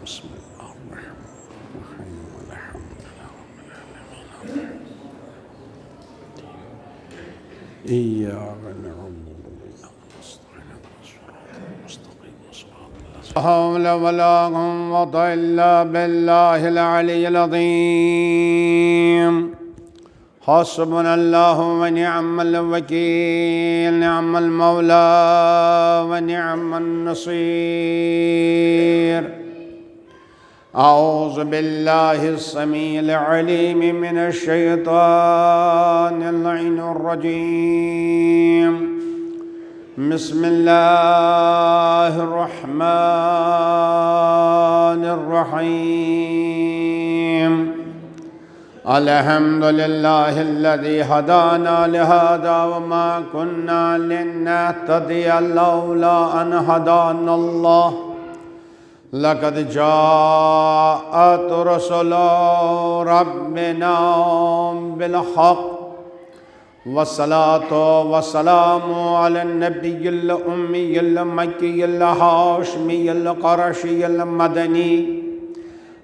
بسم الله الرحمن الرحيم والحمد لله رب العالمين إياك نعبد وإياك نستعين الصراط المستقيم صراط الذين لا حول ولا قوة إلا بالله العلي العظيم حسبنا الله ونعم الوكيل نعم المولى ونعم النصير أعوذ بالله السميع العليم من الشيطان اللعين الرجيم بسم الله الرحمن الرحيم الحمد لله الذي هدانا لهذا وما كنا لنهتدي لولا أن هدانا الله لقد جاءت رسل ربنا بالحق والصلاة والسلام على النبي الأمي المكي الهاشمي القرشي المدني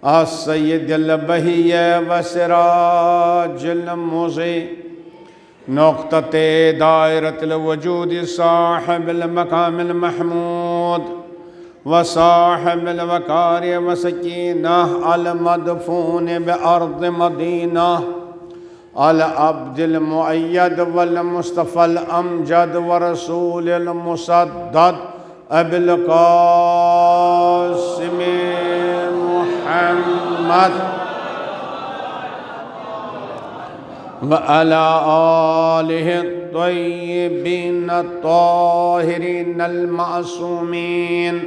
السيد البهي وسراج المضيء نقطة دائرة الوجود صاحب المقام المحمود وصاحب الوقار وسكينة المدفون بأرض مدينة العبد المؤيد والمصطفى الأمجد ورسول المسدد أبي القاسم محمد وعلى آله الطيبين الطاهرين المعصومين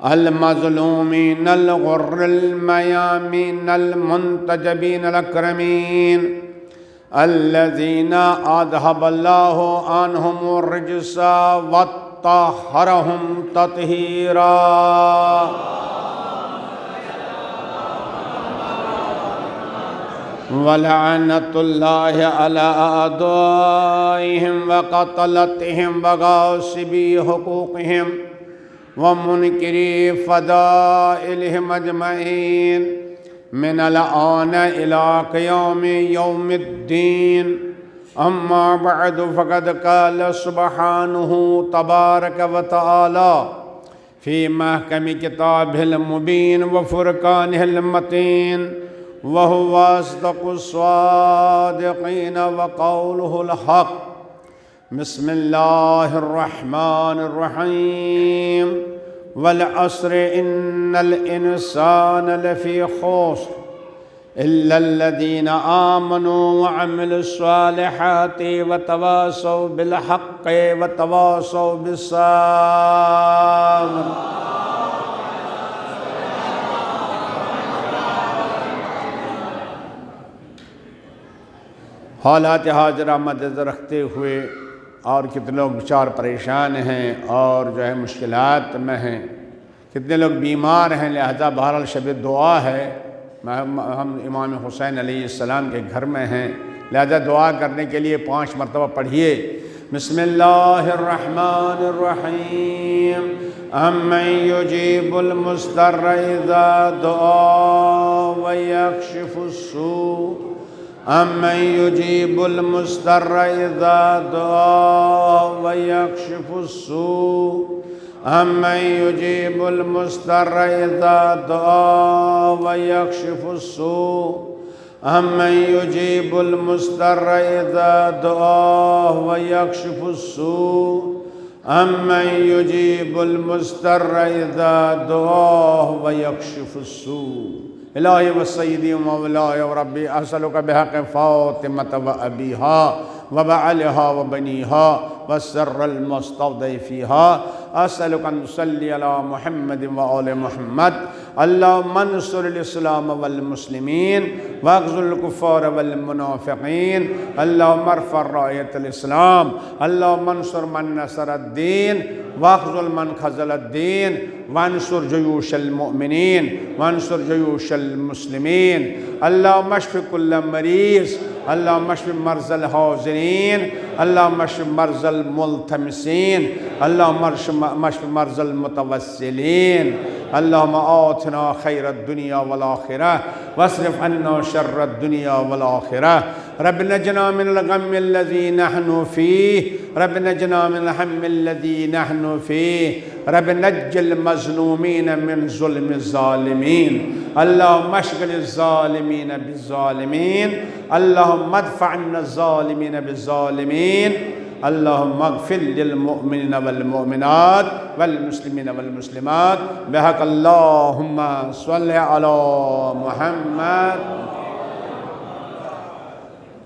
المظلومين الغر الميامين المنتجبين الأكرمين الذين أذهب الله عنهم الرجس وطهرهم تطهيرا ولعنة الله على أعدائهم وقتلتهم وغاصبي حقوقهم ومنكري فضائلهم أجمعين من الآن إلى قيام يوم الدين أما بعد فقد قال سبحانه تبارك وتعالى في محكم كتابه المبين وفرقانه المتين وهو أصدق الصادقين وقوله الحق بسم الله الرحمن الرحيم والعصر إن الإنسان لفي خسر إلا الذين آمنوا وعملوا الصالحات وتواصوا بالحق وتواصوا بالصبر حالات حاضرہ مد رکھتے ہوئے اور کتنے لوگ بچار پریشان ہیں اور جو ہے مشکلات میں ہیں، کتنے لوگ بیمار ہیں، لہذا بہرحال شب دعا ہے، ہم امام حسین علیہ السلام کے گھر میں ہیں، لہذا دعا کرنے کے لیے 5 مرتبہ پڑھیے بسم اللہ الرحمن الرحیم امن یجیب المضطر اذا دعا ویکشف السوء أَمَّنْ يُجِيبُ الْمُضْطَرَّ إِذَا دَعَا وَيَكْشِفُ السُّوءَ أَمَّنْ يُجِيبُ الْمُضْطَرَّ إِذَا دَعَا وَيَكْشِفُ السُّوءَ أَمَّنْ يُجِيبُ الْمُضْطَرَّ إِذَا دَعَا وَيَكْشِفُ السُّوءَ أَمَّنْ يُجِيبُ الْمُضْطَرَّ إِذَا دَعَا وَيَكْشِفُ السُّوءَ إلهي وسيدي ومولاي وربي أسألك بحق فاطمة وأبيها وبعلها وبنيها والسر المستودع فيها أسألك أن تصلي على محمد وآل محمد اللهم انصر الإسلام والمسلمين واخذل الكفار والمنافقين اللهم ارفع راية الإسلام اللهم انصر من نصر الدين واخذل من خذل الدين وانصر جيوش المؤمنين وانصر جيوش المسلمين اللهم اشف كل مريض اللهم اشف مرضى الحاضرين، اللهم اشف مرضى الملتمسين، اللهم اشف مرضى المتوسلين، اللهم آتنا خير الدنيا والآخرة واصرف عنا شر الدنيا والآخرة. رب نجنا من الغم الذي نحن فيه، رب نجنا من الهم الذي نحن فيه، رب نج المظلومين من ظلم الظالمين. اللهم اشغل الظالمين بالظالمين، اللهم ادفع عنا الظالمين بالظالمين. اللهم اغفر للمؤمنين والمؤمنات والمسلمين والمسلمات بحق اللهم صل على محمد.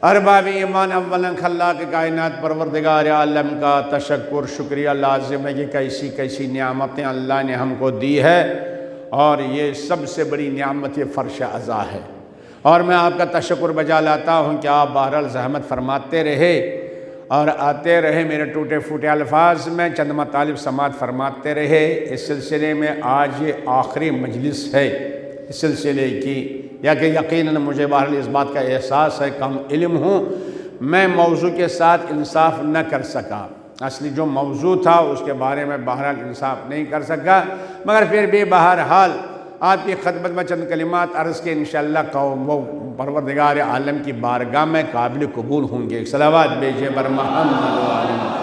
ارباب ایمان اولاً خلاق کائنات پروردگار عالم کا تشکر شکریہ لازم ہے کہ کیسی کیسی نعمتیں اللہ نے ہم کو دی ہے، اور یہ سب سے بڑی نعمت یہ فرش عزا ہے. اور میں آپ کا تشکر بجا لاتا ہوں کہ آپ بہرحال زحمت فرماتے رہے اور آتے رہے، میرے ٹوٹے پھوٹے الفاظ میں چند مطالب سماعت فرماتے رہے. اس سلسلے میں آج یہ آخری مجلس ہے اس سلسلے کی، یا کہ یقیناً مجھے بہرحال اس بات کا احساس ہے، کم علم ہوں، میں موضوع کے ساتھ انصاف نہ کر سکا. اصلی جو موضوع تھا اس کے بارے میں بہرحال انصاف نہیں کر سکا، مگر پھر بھی بہرحال آپ کی خدمت میں چند کلمات عرض کے انشاءاللہ وہ پروردگار عالم کی بارگاہ میں قابل قبول ہوں گے. صلوات بھیجے بر محمد و آل محمد.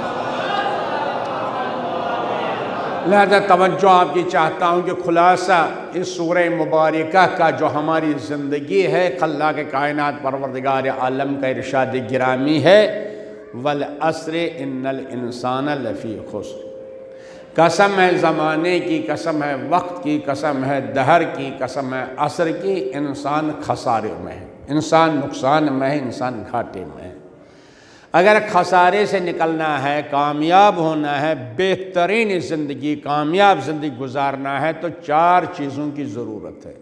لہذا توجہ آپ کی چاہتا ہوں کہ خلاصہ اس سورہ مبارکہ کا جو ہماری زندگی ہے، خلاق کائنات پروردگار عالم کا ارشاد گرامی ہے، والعصر ان الانسان لفی خسر. قسم ہے زمانے کی، قسم ہے وقت کی، قسم ہے دہر کی، قسم ہے عصر کی، انسان خسارے میں ہے، انسان نقصان میں ہے، انسان گھاٹے میں ہے. اگر خسارے سے نکلنا ہے، کامیاب ہونا ہے، بہترین زندگی، کامیاب زندگی گزارنا ہے تو 4 چیزوں کی ضرورت ہے.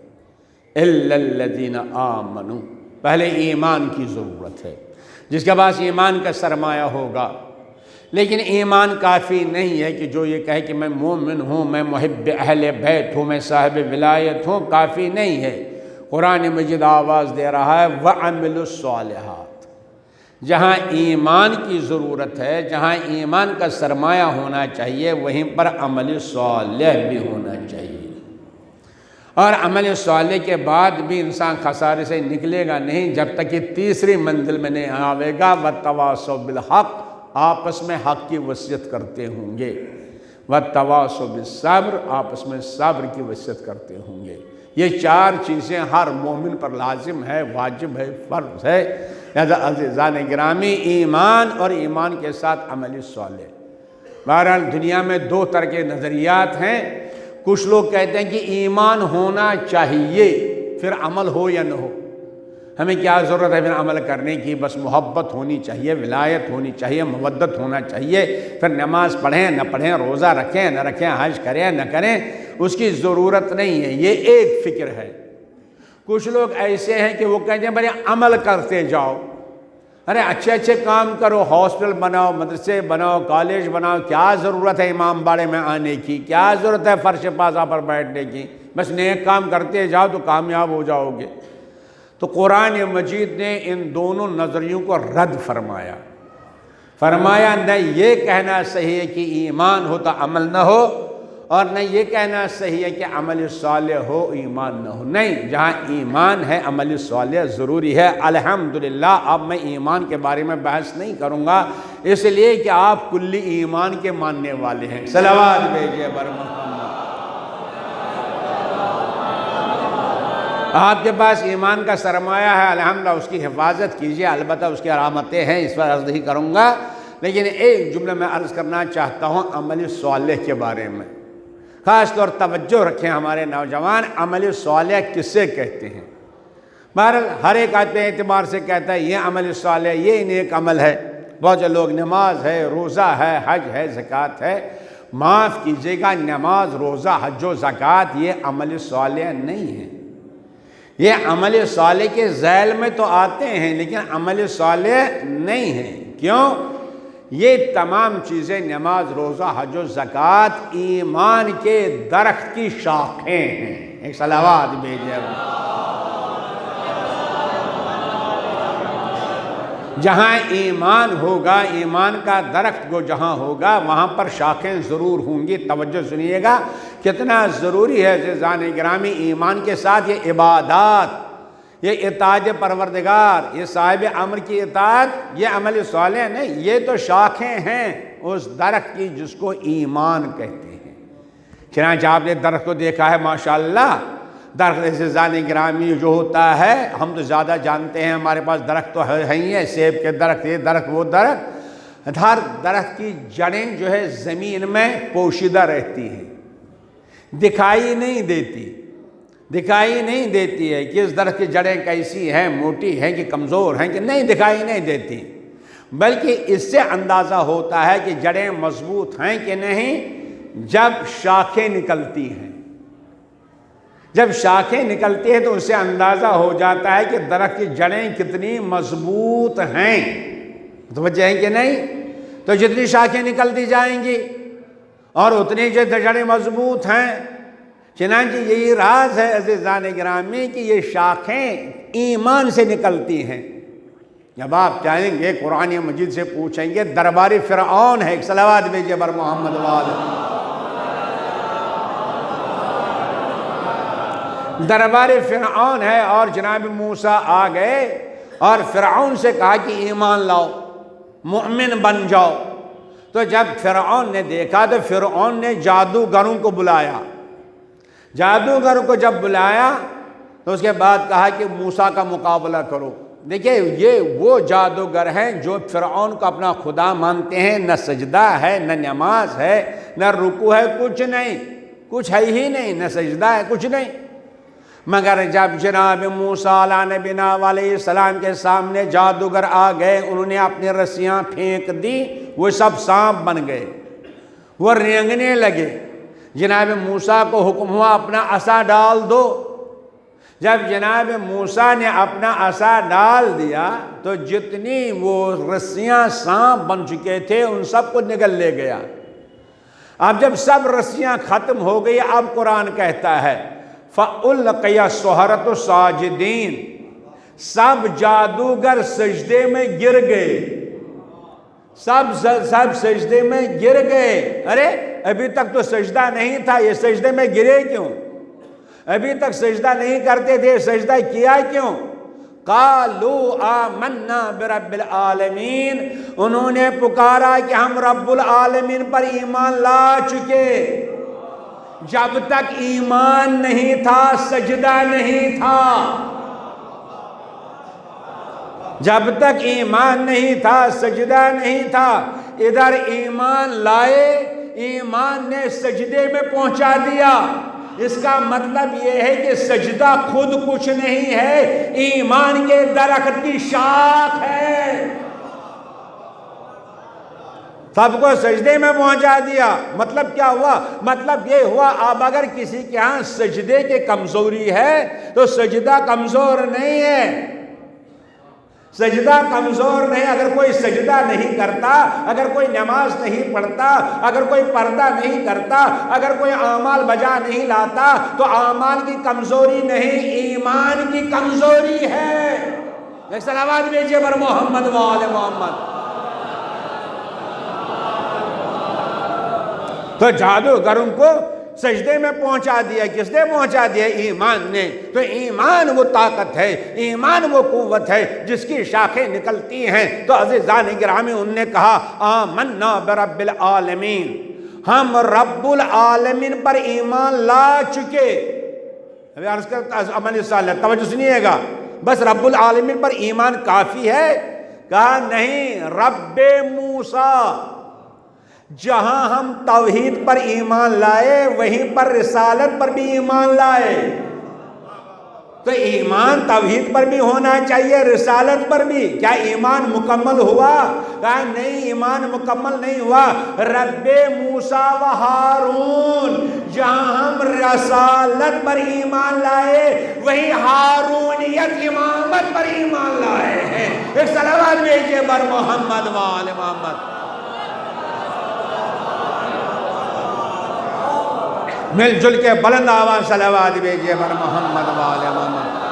الا الذین آمنوا، پہلے ایمان کی ضرورت ہے. جس کے پاس ایمان کا سرمایہ ہوگا. لیکن ایمان کافی نہیں ہے کہ جو یہ کہے کہ میں مومن ہوں، میں محب اہل بیت ہوں، میں صاحب ولایت ہوں، کافی نہیں ہے. قرآن مجید آواز دے رہا ہے وَعَمِلُوا الصَّالِحَاتِ. جہاں ایمان کی ضرورت ہے، جہاں ایمان کا سرمایہ ہونا چاہیے، وہیں پر عمل صالح بھی ہونا چاہیے. اور عمل صالح کے بعد بھی انسان خسارے سے نکلے گا نہیں جب تک کہ تیسری منزل میں نہیں آوے گا. وَتَوَاصَوْا بِالْحَقِّ، آپس میں حق کی وصیت کرتے ہوں گے. وَتَوَاصَوْا بِالصَّبْرِ، آپس میں صبر کی وصیت کرتے ہوں گے. یہ 4 چیزیں ہر مومن پر لازم ہے، واجب ہے، فرض ہے. لہذا عزیزان گرامی، ایمان اور ایمان کے ساتھ عمل صالح. بہرحال دنیا میں 2 طرح کے نظریات ہیں. کچھ لوگ کہتے ہیں کہ ایمان ہونا چاہیے پھر عمل ہو یا نہ ہو، ہمیں کیا ضرورت ہے پھر عمل کرنے کی، بس محبت ہونی چاہیے، ولایت ہونی چاہیے، مودت ہونا چاہیے. پھر نماز پڑھیں نہ پڑھیں، روزہ رکھیں نہ رکھیں، حج کریں نہ کریں، اس کی ضرورت نہیں ہے. یہ ایک فکر ہے. کچھ لوگ ایسے ہیں کہ وہ کہتے ہیں بھائی عمل کرتے جاؤ، ارے اچھے اچھے کام کرو، ہاسپٹل بناؤ، مدرسے بناؤ، کالج بناؤ، کیا ضرورت ہے امام باڑے میں آنے کی، کیا ضرورت ہے فرش پازا پر بیٹھنے کی، بس نیک کام کرتے جاؤ تو کامیاب ہو جاؤ گے. تو قرآن مجید نے ان دونوں نظریوں کو رد فرمایا نہ یہ کہنا صحیح ہے کہ ایمان ہو تو عمل نہ ہو، اور نہ یہ کہنا صحیح ہے کہ عمل صالح ہو ایمان نہ ہو. نہیں، جہاں ایمان ہے عمل صالح ضروری ہے. الحمدللہ اب میں ایمان کے بارے میں بحث نہیں کروں گا، اس لیے کہ آپ کلی ایمان کے ماننے والے ہیں. صلوات بھیجیے بر محمد. آپ کے پاس ایمان کا سرمایہ ہے، الحمدللہ اس کی حفاظت کیجیے. البتہ اس کی علامتیں ہیں، اس پر عرض نہیں کروں گا، لیکن ایک جملہ میں عرض کرنا چاہتا ہوں عمل صالح کے بارے میں. خاص طور توجہ رکھیں ہمارے نوجوان، عمل صالح کسے کہتے ہیں؟ بہرحال ہر ایک اپنے اعتبار سے کہتا ہے یہ عمل صالح، یہ نیک عمل ہے. بہت سے لوگ نماز ہے، روزہ ہے، حج ہے، زکوٰۃ ہے. معاف کیجیے گا، نماز، روزہ، حج و زکوٰۃ یہ عمل صالح نہیں ہے. یہ عمل صالح کے ذیل میں تو آتے ہیں لیکن عمل صالح نہیں ہیں. کیوں؟ یہ تمام چیزیں، نماز، روزہ، حج و زکوٰۃ، ایمان کے درخت کی شاخیں ہیں. ایک صلوات بھیجیے. جہاں ایمان ہوگا، ایمان کا درخت کو جہاں ہوگا وہاں پر شاخیں ضرور ہوں گی۔ توجہ سنیے گا کتنا ضروری ہے عزیزان گرامی، ایمان کے ساتھ یہ عبادات، یہ اطاعت پروردگار، یہ صاحب امر کی اطاعت، یہ عمل صالح نہیں، یہ تو شاخیں ہیں اس درخت کی جس کو ایمان کہتے ہیں۔ چنانچہ آپ نے درخت کو دیکھا ہے ماشاءاللہ، درخت عزیزان گرامی جو ہوتا ہے ہم تو زیادہ جانتے ہیں، ہمارے پاس درخت تو ہے ہی ہے، سیب کے درخت، یہ درخت وہ درخت، ہر درخت کی جڑیں جو ہے زمین میں پوشیدہ رہتی ہیں، دکھائی نہیں دیتی ہے کہ اس درخت کی جڑیں کیسی ہیں، موٹی ہیں کہ کمزور ہیں کہ نہیں، دکھائی نہیں دیتی، بلکہ اس سے اندازہ ہوتا ہے کہ جڑیں مضبوط ہیں کہ نہیں جب شاخیں نکلتی ہیں۔ جب شاخیں نکلتی ہیں تو اس سے اندازہ ہو جاتا ہے کہ درخت کی جڑیں کتنی مضبوط ہیں، متوجہ ہیں کہ نہیں؟ تو جتنی شاخیں نکلتی جائیں گی اور اتنی جو جڑیں مضبوط ہیں، چنانچہ یہی راز ہے عزیزان گرامی کہ یہ شاخیں ایمان سے نکلتی ہیں۔ جب آپ چاہیں گے قرآن مجید سے پوچھیں گے، دربار فرعون ہے، ایک صلوات بھیجئے بر محمد وآلہ، دربار فرعون ہے اور جناب موسیٰ آ گئے اور فرعون سے کہا کہ ایمان لاؤ، مؤمن بن جاؤ۔ تو جب فرعون نے دیکھا تو فرعون نے جادوگروں کو بلایا، جادوگر کو جب بلایا تو اس کے بعد کہا کہ موسیٰ کا مقابلہ کرو۔ دیکھیں یہ وہ جادوگر ہیں جو فرعون کو اپنا خدا مانتے ہیں، نہ سجدہ ہے، نہ نماز ہے، نہ رکوع ہے، کچھ نہیں، کچھ ہے ہی نہیں، نہ سجدہ ہے، کچھ نہیں۔ مگر جب جناب موسیٰ علیہ نبینا علیہ السلام کے سامنے جادوگر آ گئے، انہوں نے اپنی رسیاں پھینک دی، وہ سب سانپ بن گئے، وہ رینگنے لگے۔ جناب موسیٰ کو حکم ہوا اپنا عصا ڈال دو۔ جب جناب موسیٰ نے اپنا عصا ڈال دیا تو جتنی وہ رسیاں سانپ بن چکے تھے ان سب کو نگل لے گیا۔ اب جب سب رسیاں ختم ہو گئی، اب قرآن کہتا ہے فَأُلْقِيَ السَّحَرَةُ سَاجِدِينَ، سب جادوگر سجدے میں گر گئے، سب سجدے میں گر گئے۔ ارے ابھی تک تو سجدہ نہیں تھا، یہ سجدے میں گرے کیوں؟ ابھی تک سجدہ نہیں کرتے تھے، سجدہ کیا کیوں؟ قَالُوا آمَنَّا بِرَبِّ الْعَالَمِينَ، انہوں نے پکارا کہ ہم رب العالمین پر ایمان لا چکے۔ جب تک ایمان نہیں تھا سجدہ نہیں تھا، جب تک ایمان نہیں تھا سجدہ نہیں تھا۔ ادھر ایمان لائے، ایمان نے سجدے میں پہنچا دیا۔ اس کا مطلب یہ ہے کہ سجدہ خود کچھ نہیں ہے، ایمان کے درخت کی شاخ ہے، سب کو سجدے میں پہنچا دیا۔ مطلب کیا ہوا؟ مطلب یہ ہوا اب اگر کسی کے ہاں سجدے کی کمزوری ہے تو سجدہ کمزور نہیں ہے، سجدہ کمزور نہیں۔ اگر کوئی سجدہ نہیں کرتا، اگر کوئی نماز نہیں پڑھتا، اگر کوئی پردہ نہیں کرتا، اگر کوئی اعمال بجا نہیں لاتا تو اعمال کی کمزوری نہیں، ایمان کی کمزوری ہے۔ ایک صلوات بھیجئے بر محمد وآل محمد۔ تو جادوگروں کو سجدے میں پہنچا دیا، کس نے پہنچا دیا؟ ایمان نے۔ تو ایمان وہ طاقت ہے، ایمان وہ قوت ہے جس کی شاخیں نکلتی ہیں۔ تو عزیزان گرامی انہوں نے کہا آمنا برب العالمین، ہم رب العالمین پر ایمان لا چکے۔ ابھی عرض کرتا عمل صالح، توجہ سنیے گا، بس رب العالمین پر ایمان کافی ہے؟ کہا نہیں، رب موسیٰ، جہاں ہم توحید پر ایمان لائے وہیں پر رسالت پر بھی ایمان لائے۔ تو ایمان توحید پر بھی ہونا چاہیے، رسالت پر بھی۔ کیا ایمان مکمل ہوا؟ کہا نہیں، ایمان مکمل نہیں ہوا۔ رب موسیٰ و ہارون، جہاں ہم رسالت پر ایمان لائے وہیں ہارونیت امامت پر ایمان لائے ہیں۔ ایک صلوات بھیجئے بر محمد و آل محمد۔ مل جل کے بلند آواز صلوات بھیجئے بر محمد و آل محمد۔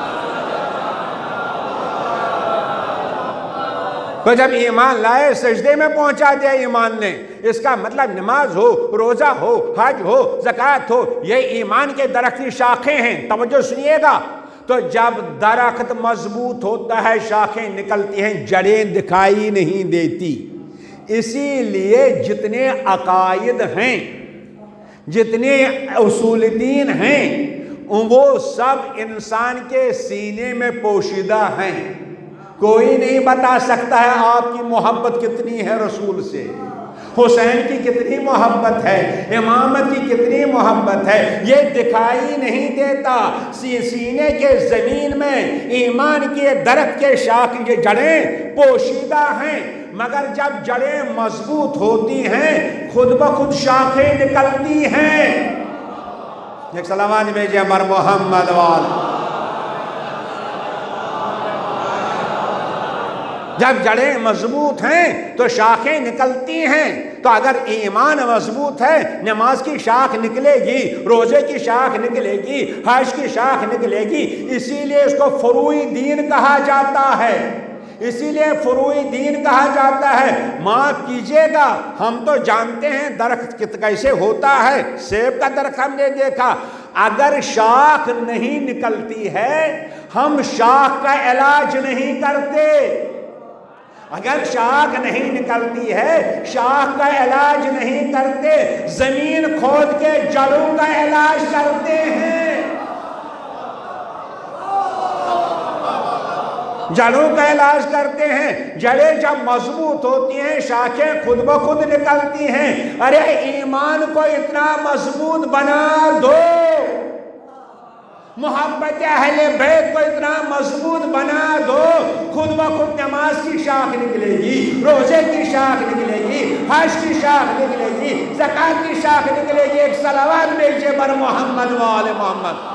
تو جب ایمان لائے سجدے میں پہنچا دیا ایمان نے، اس کا مطلب نماز ہو، روزہ ہو، حج ہو، زکوٰۃ ہو، یہ ایمان کے درخت کی شاخیں ہیں۔ توجہ سنیے گا، تو جب درخت مضبوط ہوتا ہے شاخیں نکلتی ہیں، جڑیں دکھائی نہیں دیتی۔ اسی لیے جتنے عقائد ہیں، جتنے اصول دین ہیں، وہ سب انسان کے سینے میں پوشیدہ ہیں۔ کوئی نہیں بتا سکتا ہے آپ کی محبت کتنی ہے رسول سے، حسین کی کتنی محبت ہے، امامت کی کتنی محبت ہے، یہ دکھائی نہیں دیتا۔ سینے کے زمین میں ایمان کے درخت کے شاخ کے جڑیں پوشیدہ ہیں، مگر جب جڑیں مضبوط ہوتی ہیں خود بخود شاخیں نکلتی ہیں۔ ایک صلوات بھیجیں بر محمد وال۔ جب جڑیں مضبوط ہیں تو شاخیں نکلتی ہیں۔ تو اگر ایمان مضبوط ہے، نماز کی شاخ نکلے گی، روزے کی شاخ نکلے گی، حج کی شاخ نکلے گی۔ اسی لیے اس کو فروعی دین کہا جاتا ہے، اسی لیے فروعی دین کہا جاتا ہے۔ معاف کیجئے گا، ہم تو جانتے ہیں درخت کیسے ہوتا ہے، سیب کا درخت ہم نے دیکھا۔ اگر شاخ نہیں نکلتی ہے، ہم شاخ کا علاج نہیں کرتے۔ اگر شاخ نہیں نکلتی ہے، شاخ کا علاج نہیں کرتے، زمین کھود کے جڑوں کا علاج کرتے ہیں۔ جڑوں کا علاج کرتے ہیں۔ جڑیں جب مضبوط ہوتی ہیں شاخیں خود بخود نکلتی ہیں۔ ارے ایمان کو اتنا مضبوط بنا دو، محبت اہل بیت کو اتنا مضبوط بنا دو، خود بخود نماز کی شاخ نکلے گی، روزے کی شاخ نکلے گی، حج کی شاخ نکلے گی، زکوٰۃ کی شاخ نکلے گی۔ ایک صلوات بھیجئے بر محمد و آل محمد۔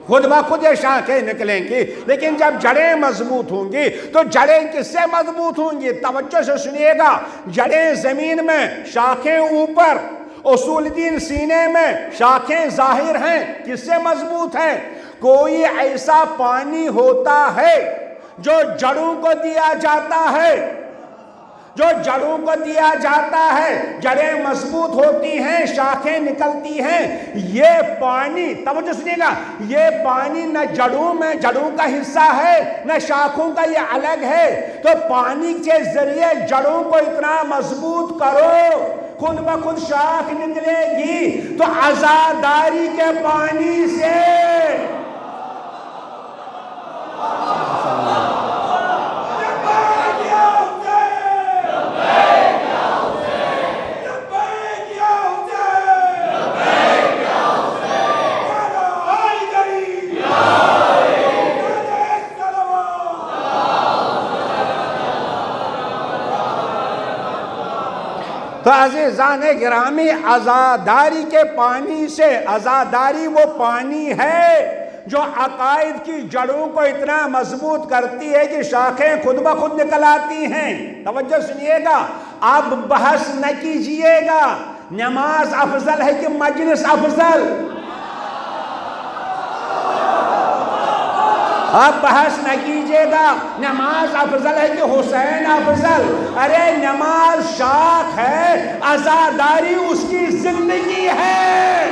خود بخود یہ شاخیں نکلیں گی، لیکن جب جڑیں مضبوط ہوں گی تو جڑیں کس سے مضبوط ہوں گی؟ توجہ سے سنیے گا، جڑیں زمین میں، شاخیں اوپر، اصول دین سینے میں، شاخیں ظاہر ہیں۔ کس سے مضبوط ہیں؟ کوئی ایسا پانی ہوتا ہے جو جڑوں کو دیا جاتا ہے، جو جڑوں کو دیا جاتا ہے، جڑیں مضبوط ہوتی ہیں، شاخیں نکلتی ہیں۔ یہ پانی، توجہ سنیے گا، یہ پانی نہ جڑوں میں، جڑوں کا حصہ ہے، نہ شاخوں کا، یہ الگ ہے۔ تو پانی کے ذریعے جڑوں کو اتنا مضبوط کرو، خود بخود شاخ نکلے گی۔ تو عزاداری کے پانی سے تو عزیزان گرامی، عزاداری کے پانی سے، عزاداری وہ پانی ہے جو عقائد کی جڑوں کو اتنا مضبوط کرتی ہے کہ شاخیں خود بخود نکل آتی ہیں۔ توجہ سنیے گا، اب بحث نہ کیجئے گا نماز افضل ہے کہ مجلس افضل، اب بحث نہ کیجئے گا نماز افضل ہے کہ حسین افضل۔ ارے نماز شاخ ہے، عزاداری اس کی زندگی ہے۔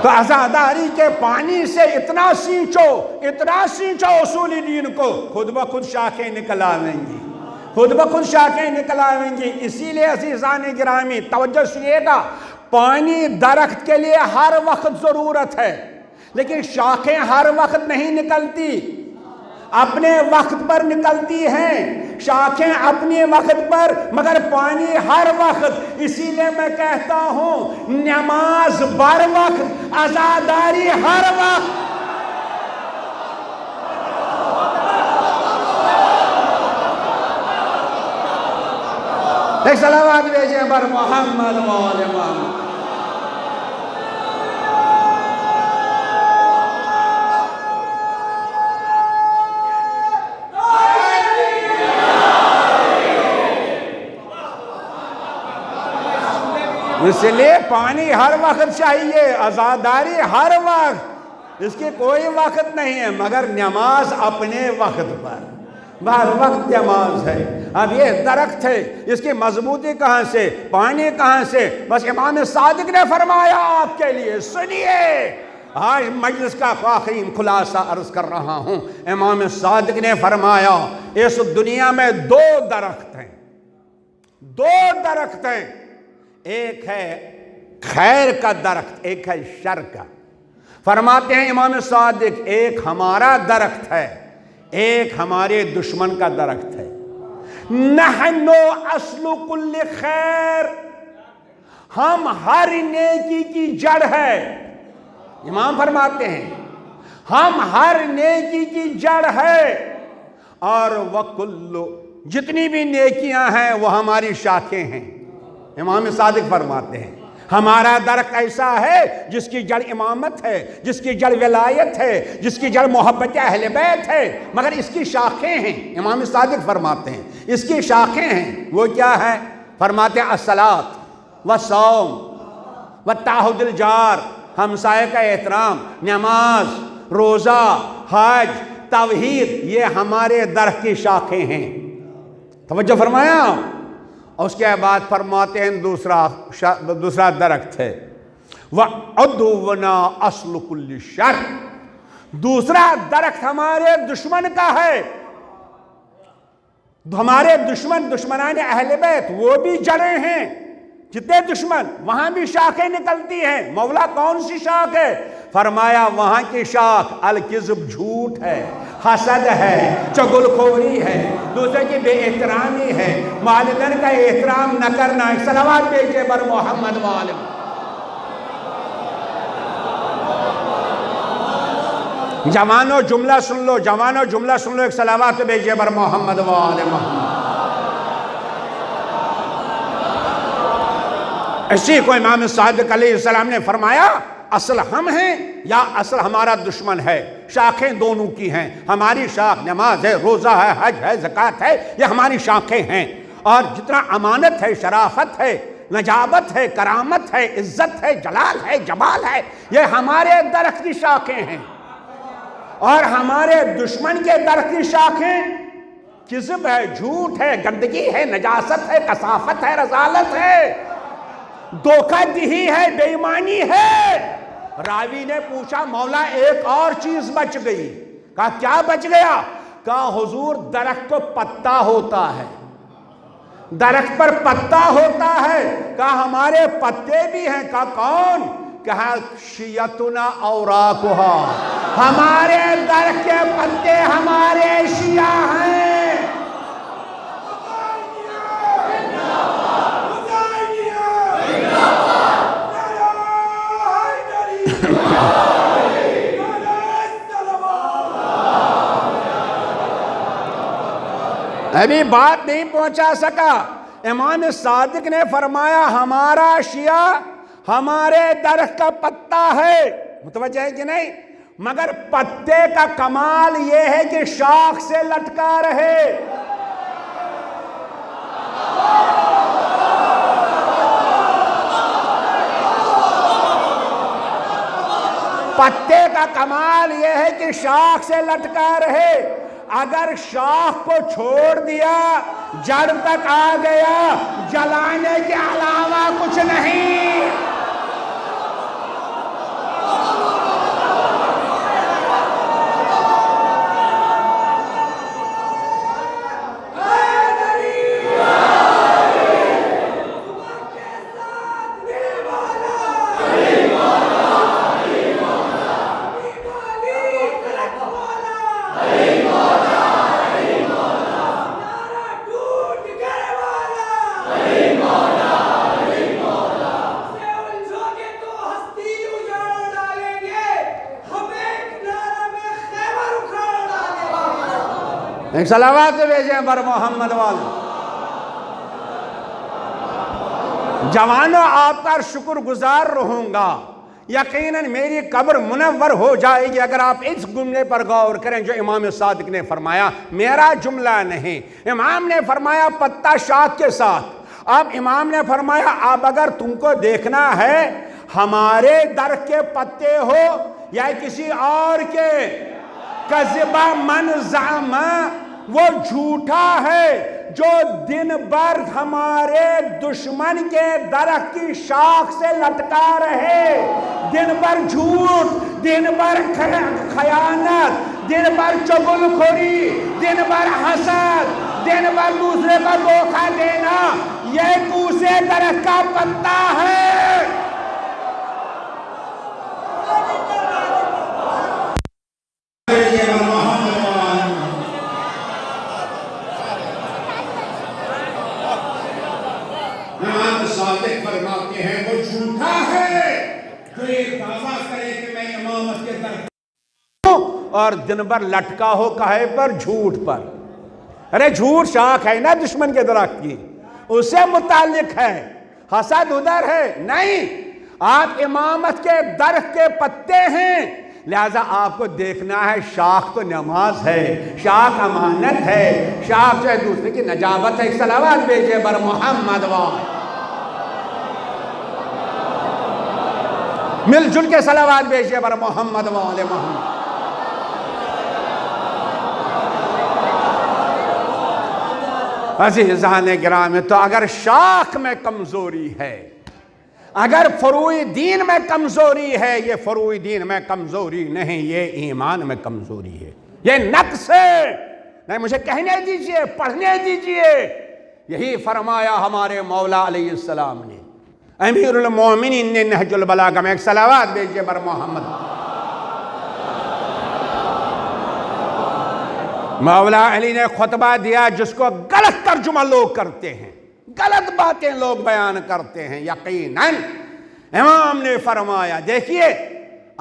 تو عزاداری کے پانی سے اتنا سینچو اصول دین کو، خود بخود شاخیں نکل آئیں گی، خود بخود شاخیں نکل آئیں گی۔ اسی لیے عزیزان گرامی توجہ سنیے گا، پانی درخت کے لیے ہر وقت ضرورت ہے، لیکن شاخیں ہر وقت نہیں نکلتی، اپنے وقت پر نکلتی ہیں، شاخیں اپنے وقت پر، مگر پانی ہر وقت۔ اسی لیے میں کہتا ہوں نماز بر وقت، عزاداری ہر وقت۔ بھیجیں بر محمد و آل محمد۔ اس لیے پانی ہر وقت چاہیے، عزاداری ہر وقت، اس کی کوئی وقت نہیں ہے، مگر نماز اپنے وقت پر، ہر وقت نماز ہے۔ اب یہ درخت ہے، اس کی مضبوطی کہاں سے، پانی کہاں سے؟ بس امام صادق نے فرمایا آپ کے لیے، سنیے آج مجلس کا آخری خلاصہ عرض کر رہا ہوں۔ امام صادق نے فرمایا اس دنیا میں دو درخت ہیں، دو درخت ہیں، ایک ہے خیر کا درخت، ایک ہے شر کا۔ فرماتے ہیں امام صادق ایک ہمارا درخت ہے، ایک ہمارے دشمن کا درخت ہے۔ نحن اصل کل خیر، ہم ہر نیکی کی جڑ ہے۔ امام فرماتے ہیں ہم ہر نیکی کی جڑ ہے، اور وَكُلُّ، جتنی بھی نیکیاں ہیں وہ ہماری شاخیں ہیں۔ امام صادق فرماتے ہیں ہمارا درخت ایسا ہے جس کی جڑ امامت ہے، جس کی جڑ ولایت ہے، جس کی جڑ محبت اہل بیت ہے، مگر اس کی شاخیں ہیں۔ امام صادق فرماتے ہیں اس کی شاخیں ہیں، وہ کیا ہے؟ فرماتے ہیں الصلاۃ والصوم وتعہد الجار، ہمسائے کا احترام، نماز، روزہ، حج، توحید، یہ ہمارے درخت کی شاخیں ہیں۔ توجہ فرمایا؟ اور اس کے بعد فرماتے ہیں دوسرا درخت ہے وَعُدُوُنَا أَصْلُ كُلِّ شَرٍ، دوسرا درخت ہمارے دشمن کا ہے۔ ہمارے دشمنان اہل بیت وہ بھی جڑیں ہیں، جتنے دشمن وہاں بھی شاخیں نکلتی ہیں۔ مولا کون سی شاخ ہے؟ فرمایا وہاں کی شاخ الکذب، جھوٹ ہے، حسد ہے، چغل خوری ہے، دوسرے کی بے احترامی ہے، والدین کا احترام نہ کرنا۔ ایک صلوات بھیجئے بر محمد و آل محمد۔ جوانو جملہ سن لو، جوانو جملہ سن لو، ایک صلوات بھیجئے بر محمد و آل محمد۔ اسی کو امام صادق علیہ السلام نے فرمایا اصل ہم ہیں یا اصل ہمارا دشمن ہے؟ شاخیں دونوں کی ہیں، ہماری شاخ نماز ہے، روزہ ہے، حج ہے، زکوٰۃ ہے، یہ ہماری شاخیں ہیں۔ اور جتنا امانت ہے، شرافت ہے، نجابت ہے، کرامت ہے، عزت ہے، جلال ہے، جمال ہے، یہ ہمارے درخت کی شاخیں ہیں۔ اور ہمارے دشمن کے درخت کی شاخیں کذب ہے، جھوٹ ہے، گندگی ہے، نجاست ہے، کثافت ہے، رذالت ہے، دھوکہ دہی ہے، بے ایمانی ہے۔ راوی نے پوچھا مولا ایک اور چیز بچ گئی۔ کہا کیا بچ گیا؟ کہا حضور درخت کو پتا ہوتا ہے، درخت پر پتا ہوتا ہے۔ کہا ہمارے پتے بھی ہیں۔ کہا کون؟ کہا شیعتنا اوراقھا، ہمارے درخت کے پتے ہمارے شیعہ ہیں۔ ابھی بات نہیں پہنچا سکا۔ امام صادق نے فرمایا ہمارا شیعہ ہمارے درخت کا پتا ہے۔ متوجہ ہے کہ نہیں؟ مگر پتے کا کمال یہ ہے کہ شاخ سے لٹکا رہے۔ پتے کا کمال یہ ہے کہ شاخ سے لٹکا رہے۔ اگر شاخ کو چھوڑ دیا، جڑ تک آ گیا، جلانے کے علاوہ کچھ نہیں۔ ایک صلوات بھیجیں بر محمد والے۔ جوانوں آپ کا شکر گزار رہوں گا، یقیناً میری قبر منور ہو جائے گی اگر آپ اس جملے پر غور کریں جو امام صادق نے فرمایا، میرا جملہ نہیں۔ امام نے فرمایا پتہ شاخ کے ساتھ، اب امام نے فرمایا اب اگر تم کو دیکھنا ہے ہمارے درخت کے پتے ہو یا کسی اور کے، کذبہ من زعم، وہ جھوٹا ہے جو دن بھر ہمارے دشمن کے درخت کی شاخ سے لٹکا رہے، دن بھر جھوٹ، دن بھر خیانت، دن بھر چغل خوری، دن بھر حسد، دن بھر دوسرے کو دھوکہ دینا، یہ کوسے درخت کا پتا ہے۔ امام صادق فرماتے ہیں وہ جھوٹا ہے جو یہ دعویٰ کرے کہ میں امامت کے درخت اور دن بھر لٹکا ہو کہے پر، جھوٹ پر۔ ارے جھوٹ شاخ ہے نا دشمن کے درخت کی، اس سے متعلق ہے، حسد ادھر ہے نہیں، آپ امامت کے درخت کے پتے ہیں، لہذا آپ کو دیکھنا ہے شاخ تو نماز ہے، شاخ امانت ہے، شاخ جو ہے دوسرے کی نجابت ہے۔ صلوات بھیجے بر محمد مل جل کے صلوات بھیجے بر محمد وآل محمد۔ عزیزان گرامی، تو اگر شاخ میں کمزوری ہے، اگر فروع دین میں کمزوری ہے، یہ فروع دین میں کمزوری نہیں، یہ ایمان میں کمزوری ہے، یہ نقص ہے۔ نہیں مجھے کہنے دیجئے، پڑھنے دیجئے، یہی فرمایا ہمارے مولا علیہ السلام نے، امیر المومنین نے نہج البلاغہ میں، ایک صلوات بھیجئے بر محمد۔ مولا علی نے خطبہ دیا جس کو غلط ترجمہ لوگ کرتے ہیں، غلط باتیں لوگ بیان کرتے ہیں، یقیناً امام نے فرمایا دیکھیے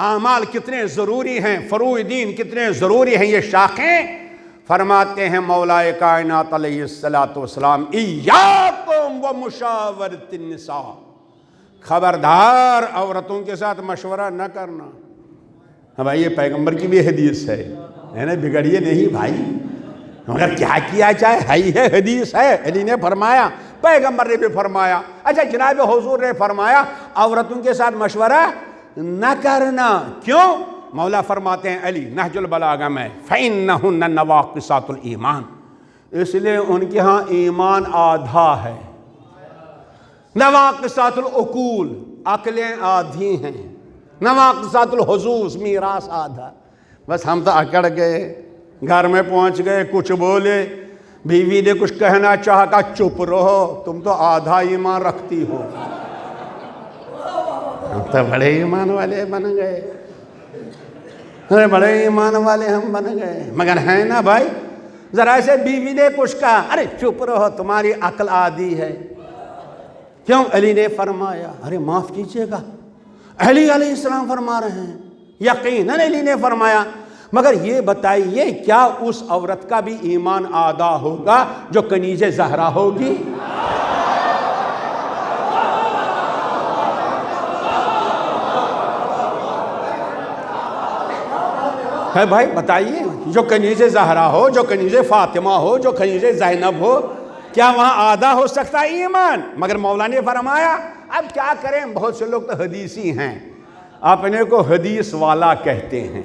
اعمال کتنے ضروری ہیں، فروع دین کتنے ضروری ہیں، یہ شاخیں۔ فرماتے ہیں مولا کائنات علیہ السلام، ایاکم و مشاورۃ النساء، خبردار عورتوں کے ساتھ مشورہ نہ کرنا۔ بھائی یہ پیغمبر کی بھی حدیث ہے نا، بگڑیے نہیں بھائی، مگر کیا کیا جائے، ہے حدیث ہے، علی نے فرمایا، پیغمبر نے بھی فرمایا، اچھا جناب حضور نے فرمایا عورتوں کے ساتھ مشورہ نہ کرنا، کیوں؟ مولا فرماتے ہیں علی نہج البلاغہ میں، فَإِنَّهُنَّ نَوَاقِصَاتُ الْإِيمَانِ، اس لیے ان کے ہاں ایمان آدھا ہے، نواقصات العقول، عقلیں آدھی ہیں، نواقصات الحظوظ، میراث آدھا۔ بس ہم تو اکڑ گئے، گھر میں پہنچ گئے، کچھ بولے، بیوی نے کچھ کہنا چاہا کہا چپ رہو، تم تو آدھا ایمان رکھتی ہو۔ ہم تو بڑے ایمان والے بن گئے، بڑے ایمان والے ہم بن گئے، مگر ہیں نا بھائی، ذرا سے بیوی نے کچھ کہا، ارے چپ رہو تمہاری عقل آدھی ہے۔ کیوں؟ علی نے فرمایا، ارے معاف کیجئے گا، علی علیہ السلام فرما رہے ہیں، یقیناً علی نے فرمایا، مگر یہ بتائیے کیا اس عورت کا بھی ایمان آدھا ہوگا جو کنیز زہرا ہوگی؟ ہے بھائی بتائیے، جو کنیز زہرا ہو، جو کنیز فاطمہ ہو، جو کنیز زینب ہو، کیا وہاں آدھا ہو سکتا ایمان؟ مگر مولا نے فرمایا، اب کیا کریں، بہت سے لوگ تو حدیثی ہیں، اپنے کو حدیث والا کہتے ہیں،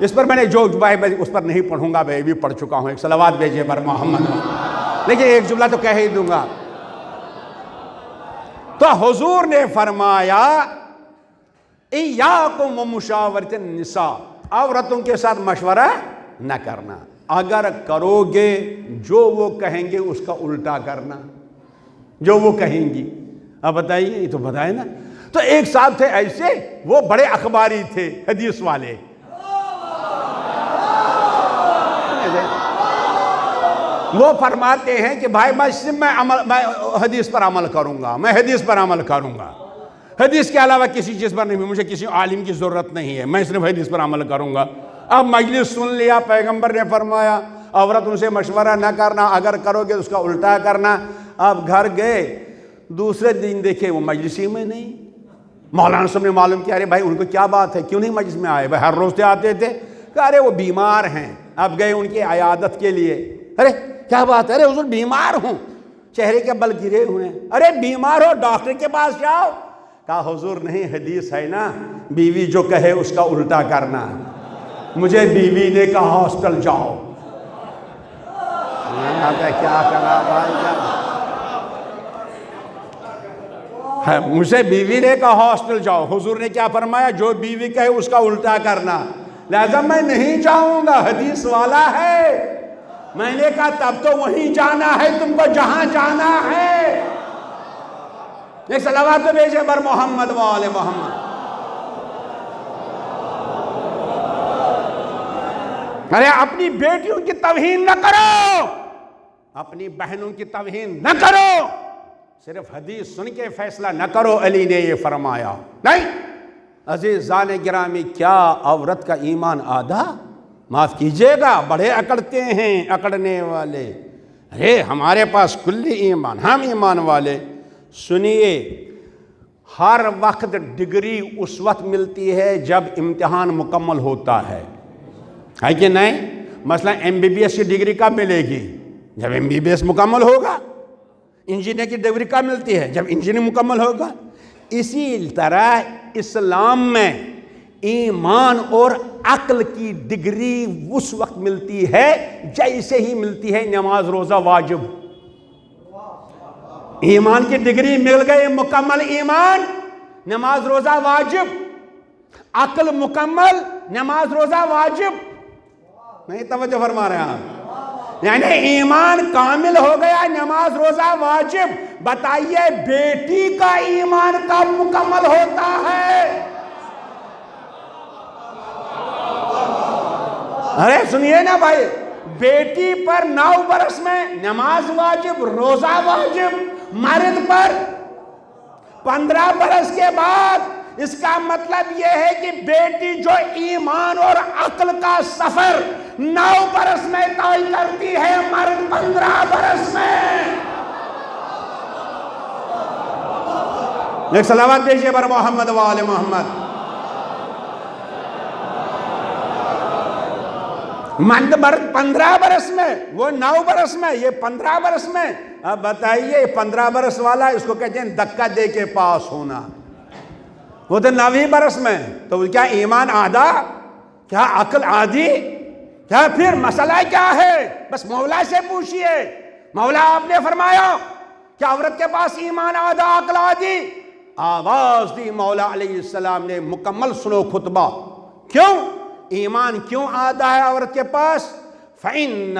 اس پر میں نے جو بھائی اس پر نہیں پڑھوں گا، میں بھی پڑھ چکا ہوں، ایک صلوات بھیجئے بر محمد، لیکن ایک جملہ تو کہہ ہی دوں گا۔ تو حضور نے فرمایا ایاکم و مشاورۃ النساء، عورتوں کے ساتھ مشورہ نہ کرنا، اگر کرو گے جو وہ کہیں گے اس کا الٹا کرنا، جو وہ کہیں گی۔ اب بتائیے، یہ تو بتائے نا، تو ایک صاحب تھے ایسے، وہ بڑے اخباری تھے، حدیث والے، وہ فرماتے ہیں کہ بھائی میں حدیث پر عمل کروں گا، میں حدیث پر عمل کروں گا، حدیث کے علاوہ کسی چیز پر نہیں، مجھے کسی عالم کی ضرورت نہیں ہے، میں صرف حدیث پر عمل کروں گا۔ اب مجلس سن لیا، پیغمبر نے فرمایا عورت ان سے مشورہ نہ کرنا، اگر کرو گے اس کا الٹا کرنا۔ اب گھر گئے دوسرے دن دیکھے وہ مجلسی میں نہیں. مولانا صاحب نے معلوم کیا، ارے بھائی ان کو کیا بات ہے، کیوں نہیں مجلس میں آئے؟ بھائی ہر روز آتے تھے. کہا ارے وہ بیمار ہیں، اب گئے ان کی عیادت کے لیے. ارے کیا بات ہے؟ ارے حضور بیمار ہوں، چہرے کے بل گرے ہوئے ہیں. ارے بیمار ہو ڈاکٹر کے پاس جاؤ. کہا حضور نہیں، حدیث ہے نا، بیوی جو کہے اس کا الٹا کرنا. مجھے بیوی نے کہا ہاسپٹل جاؤ. کیا کرا بھائی، مجھے بیوی نے کہا ہاسپٹل جاؤ. حضور نے کیا فرمایا؟ جو بیوی کہے اس کا الٹا کرنا. لہذا میں نہیں جاؤں گا، حدیث والا ہے. میں نے کہا تب تو وہیں جانا ہے تم کو جہاں جانا ہے. ایک صلوات تو بھیجے بر محمد و آل محمد. ارے اپنی بیٹیوں کی توہین نہ کرو، اپنی بہنوں کی توہین نہ کرو. صرف حدیث سن کے فیصلہ نہ کرو علی نے یہ فرمایا. نہیں عزیزان گرامی، کیا عورت کا ایمان آدھا؟ معاف کیجئے گا، بڑے اکڑتے ہیں اکڑنے والے. ارے ہمارے پاس کلی ایمان، ہم ایمان والے. سنیے، ہر وقت ڈگری اس وقت ملتی ہے جب امتحان مکمل ہوتا ہے کہ نہیں؟ مثلا MBBS کی ڈگری کب ملے گی؟ جب MBBS مکمل ہوگا. انجینئر کی ڈگری کب ملتی ہے؟ جب انجینئر مکمل ہوگا. اسی طرح اسلام میں ایمان اور عقل کی ڈگری اس وقت ملتی ہے جیسے ہی ملتی ہے نماز روزہ واجب. ایمان کی ڈگری مل گئی، مکمل ایمان، نماز روزہ واجب. عقل مکمل، نماز روزہ واجب. نہیں توجہ فرما رہے ہیں آپ؟ یعنی ایمان کامل ہو گیا، نماز روزہ واجب. بتائیے بیٹی کا ایمان کب مکمل ہوتا ہے؟ ارے سنیے نا بھائی، بیٹی پر 9 برس میں نماز واجب، روزہ واجب. مرد پر 15 برس کے بعد. اس کا مطلب یہ ہے کہ بیٹی جو ایمان اور عقل کا سفر 9 برس میں طے کرتی ہے، مرد 15 برس میں. ایک صلوات دیجئے بر محمد و آل محمد. مرد 15 برس میں، وہ 9 برس میں، یہ 15 برس میں. اب بتائیے 15 برس والا اس کو کہتے ہیں دھکا دے کے پاس ہونا. وہ تو 9 برس میں. تو کیا ایمان آدھا؟ کیا عقل آدھی؟ کیا پھر مسئلہ کیا ہے؟ بس مولا سے پوچھئے. مولا آپ نے فرمایا کہ عورت کے پاس ایمان آدھا عقل آدھی. آواز دی مولا علیہ السلام نے، مکمل سنو خطبہ. کیوں ایمان کیوں آدھا ہے عورت کے پاس؟ فَإِنَّ